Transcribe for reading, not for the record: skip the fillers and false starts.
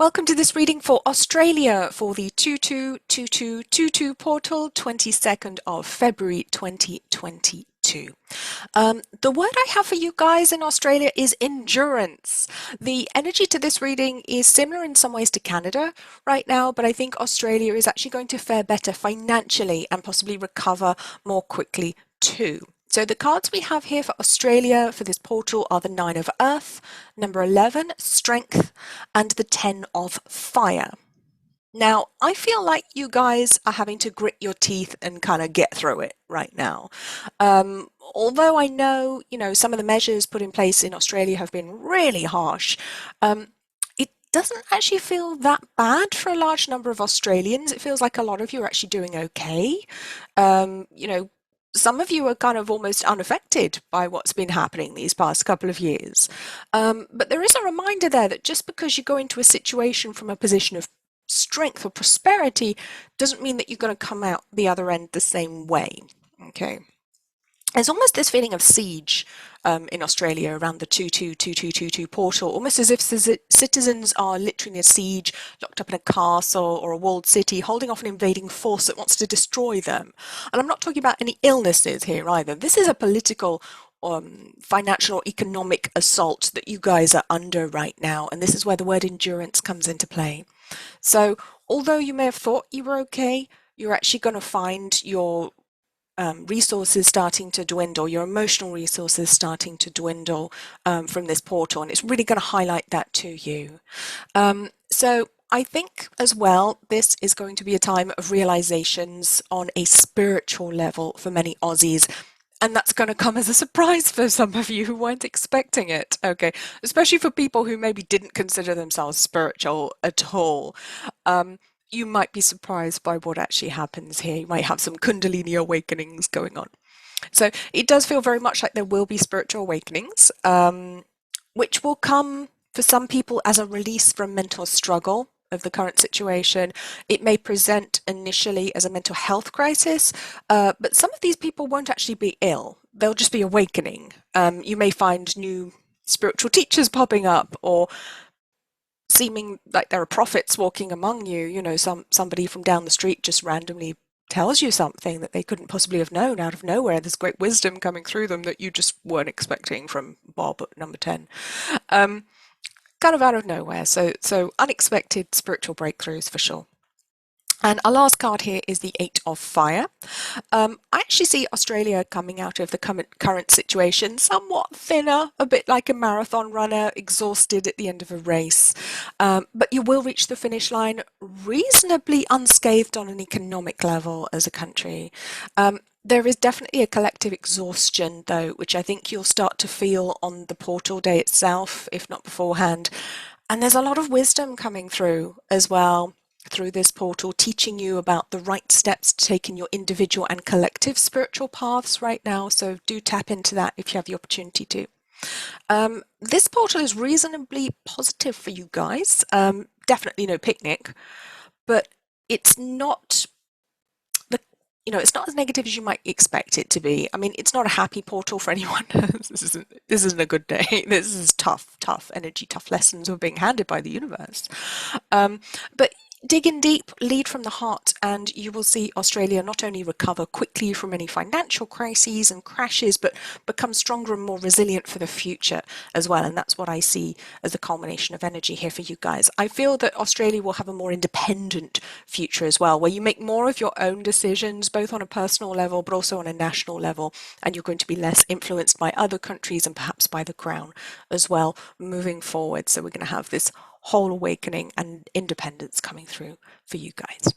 Welcome to this reading for Australia for the 222222 portal, 22nd of February 2022. The word I have for you guys in Australia is endurance. The energy to this reading is similar in some ways to Canada right now, but I think Australia is actually going to fare better financially and possibly recover more quickly too. So the cards we have here for Australia for this portal are the 9 of Earth, number 11, Strength, and the 10 of Fire. Now, I feel like you guys are having to grit your teeth and kind of get through it right now. Although I know, some of the measures put in place in Australia have been really harsh, it doesn't actually feel that bad for a large number of Australians. It feels like a lot of you are actually doing okay. Some of you are kind of almost unaffected by what's been happening these past couple of years. But there is a reminder there that just because you go into a situation from a position of strength or prosperity doesn't mean that you're going to come out the other end the same way. Okay. There's almost this feeling of siege in Australia around the 222222 portal, almost as if citizens are literally in a siege, locked up in a castle or a walled city, holding off an invading force that wants to destroy them. And I'm not talking about any illnesses here either. This is a political, financial or economic assault that you guys are under right now, and this is where the word endurance comes into play. So although you may have thought you were okay, you're actually going to find your resources starting to dwindle, your emotional resources starting to dwindle from this portal, and it's really going to highlight that to you. So I think as well, this is going to be a time of realizations on a spiritual level for many Aussies. And that's going to come as a surprise for some of you who weren't expecting it, okay? Especially for people who maybe didn't consider themselves spiritual at all. You might be surprised by what actually happens here. You might have some Kundalini awakenings going on. So it does feel very much like there will be spiritual awakenings, which will come for some people as a release from mental struggle of the current situation. It may present initially as a mental health crisis, but some of these people won't actually be ill. They'll just be awakening. You may find new spiritual teachers popping up, or seeming like there are prophets walking among you. Somebody from down the street just randomly tells you something that they couldn't possibly have known out of nowhere. There's great wisdom coming through them that you just weren't expecting from Bob at number 10. Kind of out of nowhere. So unexpected spiritual breakthroughs for sure. And our last card here is the 8 of Fire. I actually see Australia coming out of the current situation somewhat thinner, a bit like a marathon runner, exhausted at the end of a race. But you will reach the finish line reasonably unscathed on an economic level as a country. There is definitely a collective exhaustion, though, which I think you'll start to feel on the portal day itself, if not beforehand. And there's a lot of wisdom coming through as well through this portal, teaching you about the right steps to take in your individual and collective spiritual paths right now. So do tap into that if you have the opportunity to. This portal is reasonably positive for you guys. Definitely no picnic, but it's not it's not as negative as you might expect it to be. I mean, it's not a happy portal for anyone. This isn't a good day. This is tough energy, tough lessons we're being handed by the universe. But dig in deep, lead from the heart, and you will see Australia not only recover quickly from any financial crises and crashes, but become stronger and more resilient for the future as well. And that's what I see as the culmination of energy here for you guys. I feel that Australia will have a more independent future as well, where you make more of your own decisions, both on a personal level, but also on a national level. And you're going to be less influenced by other countries and perhaps by the Crown as well moving forward. So we're going to have this whole awakening and independence coming through for you guys.